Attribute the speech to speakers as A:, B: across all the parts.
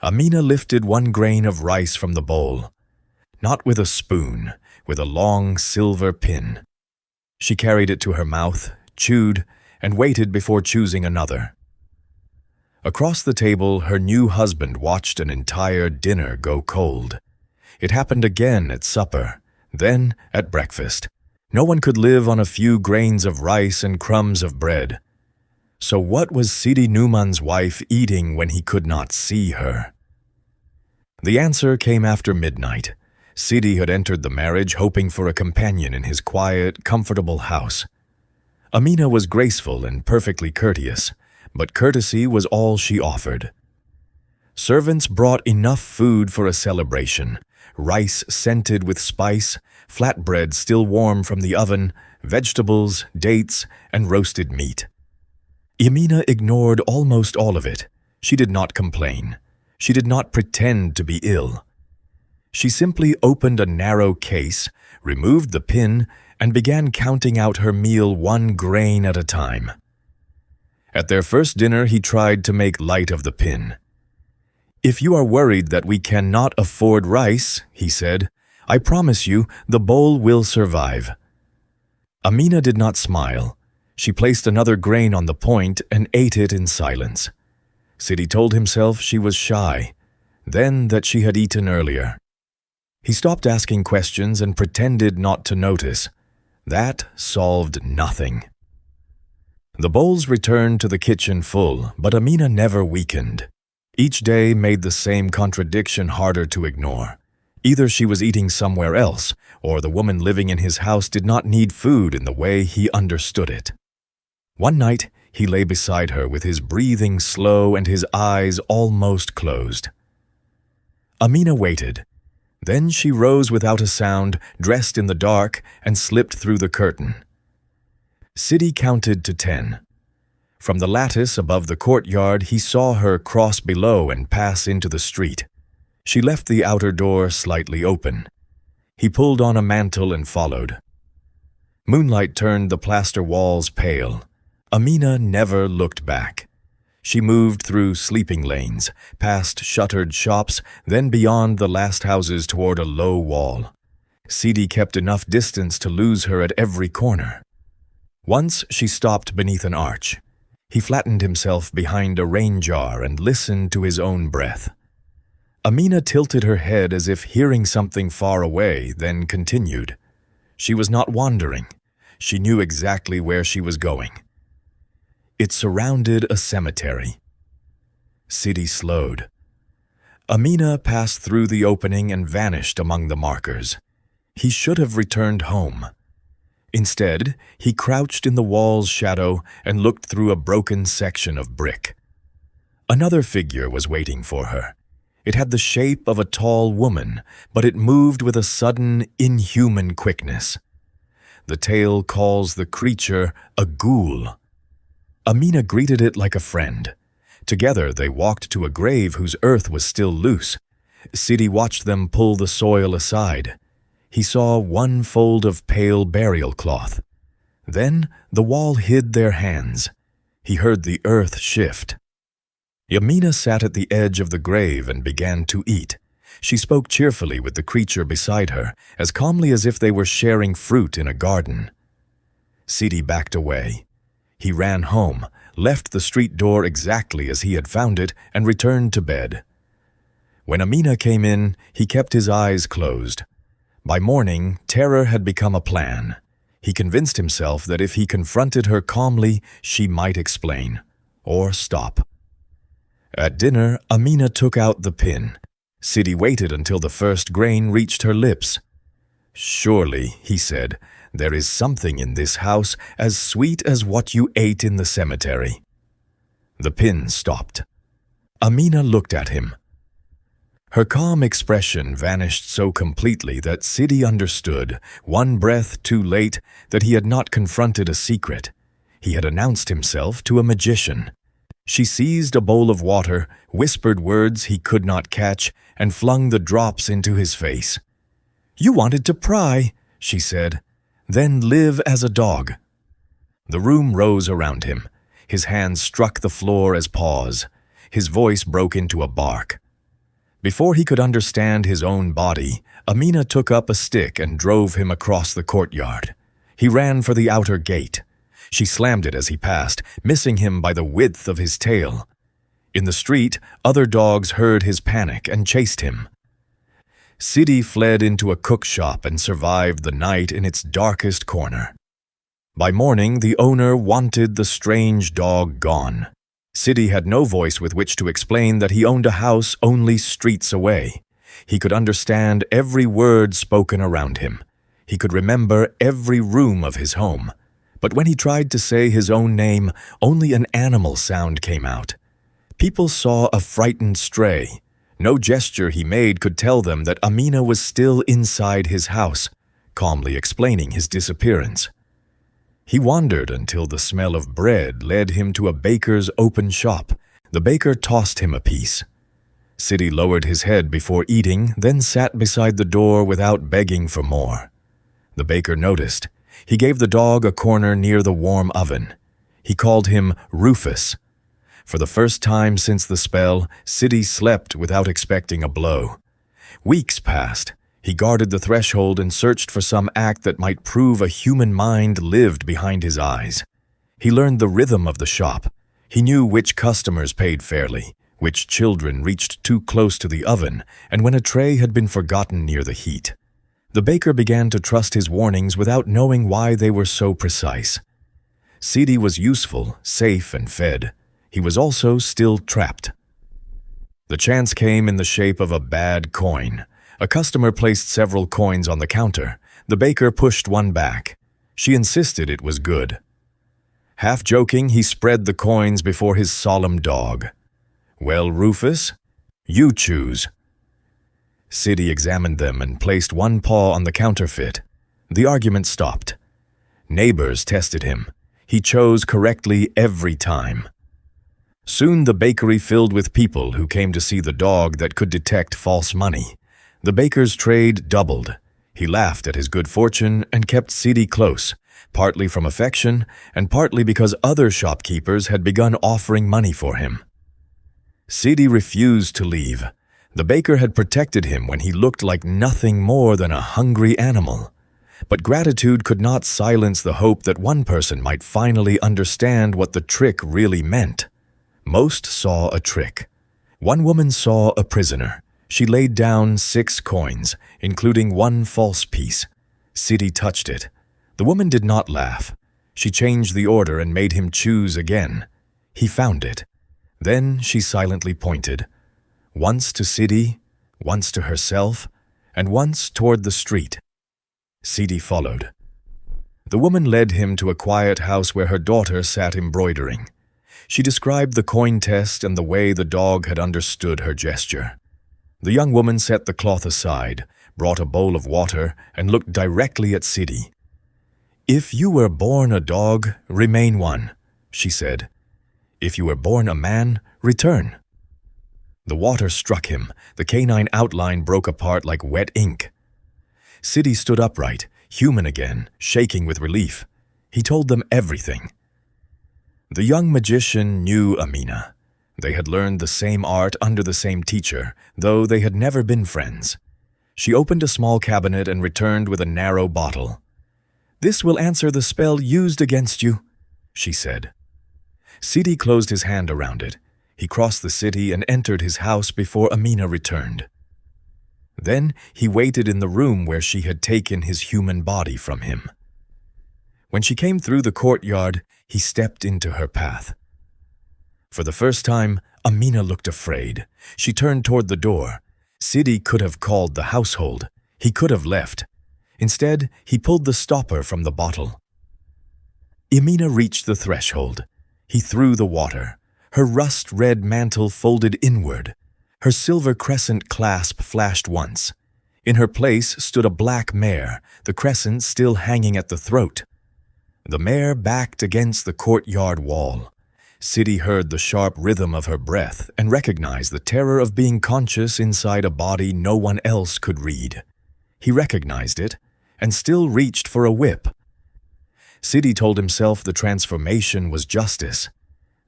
A: Amina lifted one grain of rice from the bowl, not with a spoon, with a long silver pin. She carried it to her mouth, chewed, and waited before choosing another. Across the table, her new husband watched an entire dinner go cold. It happened again at supper, then at breakfast. No one could live on a few grains of rice and crumbs of bread. So what was Sidi-Nouman's wife eating when he could not see her? The answer came after midnight. Sidi had entered the marriage hoping for a companion in his quiet, comfortable house. Amina was graceful and perfectly courteous, but courtesy was all she offered. Servants brought enough food for a celebration: rice scented with spice, flatbread still warm from the oven, vegetables, dates, and roasted meat. Amina ignored almost all of it. She did not complain. She did not pretend to be ill. She simply opened a narrow case, removed the pin, and began counting out her meal one grain at a time. At their first dinner, he tried to make light of the pin. "If you are worried that we cannot afford rice," he said, "I promise you the bowl will survive." Amina did not smile. She placed another grain on the point and ate it in silence. Sidi told himself she was shy, then that she had eaten earlier. He stopped asking questions and pretended not to notice. That solved nothing. The bowls returned to the kitchen full, but Amina never weakened. Each day made the same contradiction harder to ignore. Either she was eating somewhere else, or the woman living in his house did not need food in the way he understood it. One night, he lay beside her with his breathing slow and his eyes almost closed. Amina waited. Then she rose without a sound, dressed in the dark, and slipped through the curtain. Sidi counted to 10. From the lattice above the courtyard, he saw her cross below and pass into the street. She left the outer door slightly open. He pulled on a mantle and followed. Moonlight turned the plaster walls pale. Amina never looked back. She moved through sleeping lanes, past shuttered shops, then beyond the last houses toward a low wall. Sidi kept enough distance to lose her at every corner. Once she stopped beneath an arch. He flattened himself behind a rain jar and listened to his own breath. Amina tilted her head as if hearing something far away, then continued. She was not wandering. She knew exactly where she was going. It surrounded a cemetery. Sidi slowed. Amina passed through the opening and vanished among the markers. He should have returned home. Instead, he crouched in the wall's shadow and looked through a broken section of brick. Another figure was waiting for her. It had the shape of a tall woman, but it moved with a sudden, inhuman quickness. The tale calls the creature a ghoul. Amina greeted it like a friend. Together they walked to a grave whose earth was still loose. Sidi watched them pull the soil aside. He saw one fold of pale burial cloth. Then the wall hid their hands. He heard the earth shift. Amina sat at the edge of the grave and began to eat. She spoke cheerfully with the creature beside her, as calmly as if they were sharing fruit in a garden. Sidi backed away. He ran home, left the street door exactly as he had found it, and returned to bed. When Amina came in, he kept his eyes closed. By morning, terror had become a plan. He convinced himself that if he confronted her calmly, she might explain, or stop. At dinner, Amina took out the pin. Sidi waited until the first grain reached her lips. "Surely," he said, "there is something in this house as sweet as what you ate in the cemetery." The pin stopped. Amina looked at him. Her calm expression vanished so completely that Sidi understood, one breath too late, that he had not confronted a secret. He had announced himself to a magician. She seized a bowl of water, whispered words he could not catch, and flung the drops into his face. "You wanted to pry," she said, "then live as a dog." The room rose around him. His hands struck the floor as paws. His voice broke into a bark. Before he could understand his own body, Amina took up a stick and drove him across the courtyard. He ran for the outer gate. She slammed it as he passed, missing him by the width of his tail. In the street, other dogs heard his panic and chased him. Sidi fled into a cook shop and survived the night in its darkest corner. By morning, the owner wanted the strange dog gone. Sidi had no voice with which to explain that he owned a house only streets away. He could understand every word spoken around him. He could remember every room of his home. But when he tried to say his own name, only an animal sound came out. People saw a frightened stray. No gesture he made could tell them that Amina was still inside his house, calmly explaining his disappearance. He wandered until the smell of bread led him to a baker's open shop. The baker tossed him a piece. Sidi lowered his head before eating, then sat beside the door without begging for more. The baker noticed. He gave the dog a corner near the warm oven. He called him Rufus. For the first time since the spell, Sidi slept without expecting a blow. Weeks passed. He guarded the threshold and searched for some act that might prove a human mind lived behind his eyes. He learned the rhythm of the shop. He knew which customers paid fairly, which children reached too close to the oven, and when a tray had been forgotten near the heat. The baker began to trust his warnings without knowing why they were so precise. Sidi was useful, safe, and fed. He was also still trapped. The chance came in the shape of a bad coin. A customer placed several coins on the counter. The baker pushed one back. She insisted it was good. Half joking, he spread the coins before his solemn dog. "Well, Rufus, you choose." Sidi examined them and placed one paw on the counterfeit. The argument stopped. Neighbors tested him. He chose correctly every time. Soon the bakery filled with people who came to see the dog that could detect false money. The baker's trade doubled. He laughed at his good fortune and kept Sidi close, partly from affection and partly because other shopkeepers had begun offering money for him. Sidi refused to leave. The baker had protected him when he looked like nothing more than a hungry animal. But gratitude could not silence the hope that one person might finally understand what the trick really meant. Most saw a trick. One woman saw a prisoner. She laid down 6 coins, including one false piece. Sidi touched it. The woman did not laugh. She changed the order and made him choose again. He found it. Then she silently pointed. Once to Sidi, once to herself, and once toward the street. Sidi followed. The woman led him to a quiet house where her daughter sat embroidering. She described the coin test and the way the dog had understood her gesture. The young woman set the cloth aside, brought a bowl of water, and looked directly at Sidi. "If you were born a dog, remain one," she said. "If you were born a man, return." The water struck him. The canine outline broke apart like wet ink. Sidi stood upright, human again, shaking with relief. He told them everything. The young magician knew Amina. They had learned the same art under the same teacher, though they had never been friends. She opened a small cabinet and returned with a narrow bottle. "This will answer the spell used against you," she said. Sidi closed his hand around it. He crossed the city and entered his house before Amina returned. Then he waited in the room where she had taken his human body from him. When she came through the courtyard, he stepped into her path. For the first time, Amina looked afraid. She turned toward the door. Sidi could have called the household. He could have left. Instead, he pulled the stopper from the bottle. Amina reached the threshold. He threw the water. Her rust-red mantle folded inward. Her silver crescent clasp flashed once. In her place stood a black mare, the crescent still hanging at the throat. The mare backed against the courtyard wall. Sidi heard the sharp rhythm of her breath and recognized the terror of being conscious inside a body no one else could read. He recognized it and still reached for a whip. Sidi told himself the transformation was justice.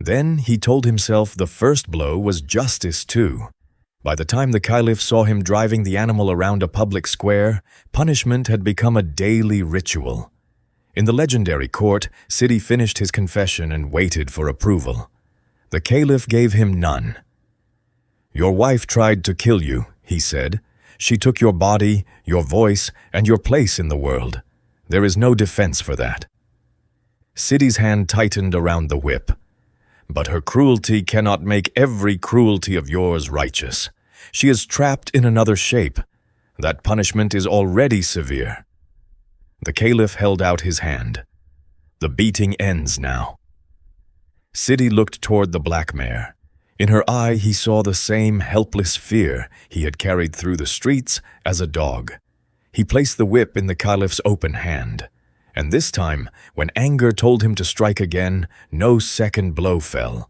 A: Then he told himself the first blow was justice too. By the time the Caliph saw him driving the animal around a public square, punishment had become a daily ritual. In the legendary court, Sidi finished his confession and waited for approval. The Caliph gave him none. "Your wife tried to kill you," he said. "She took your body, your voice, and your place in the world. There is no defense for that." Sidi's hand tightened around the whip. "But her cruelty cannot make every cruelty of yours righteous. She is trapped in another shape. That punishment is already severe." The Caliph held out his hand. "The beating ends now." Sidi looked toward the black mare. In her eye he saw the same helpless fear he had carried through the streets as a dog. He placed the whip in the Caliph's open hand, and this time, when anger told him to strike again, no second blow fell.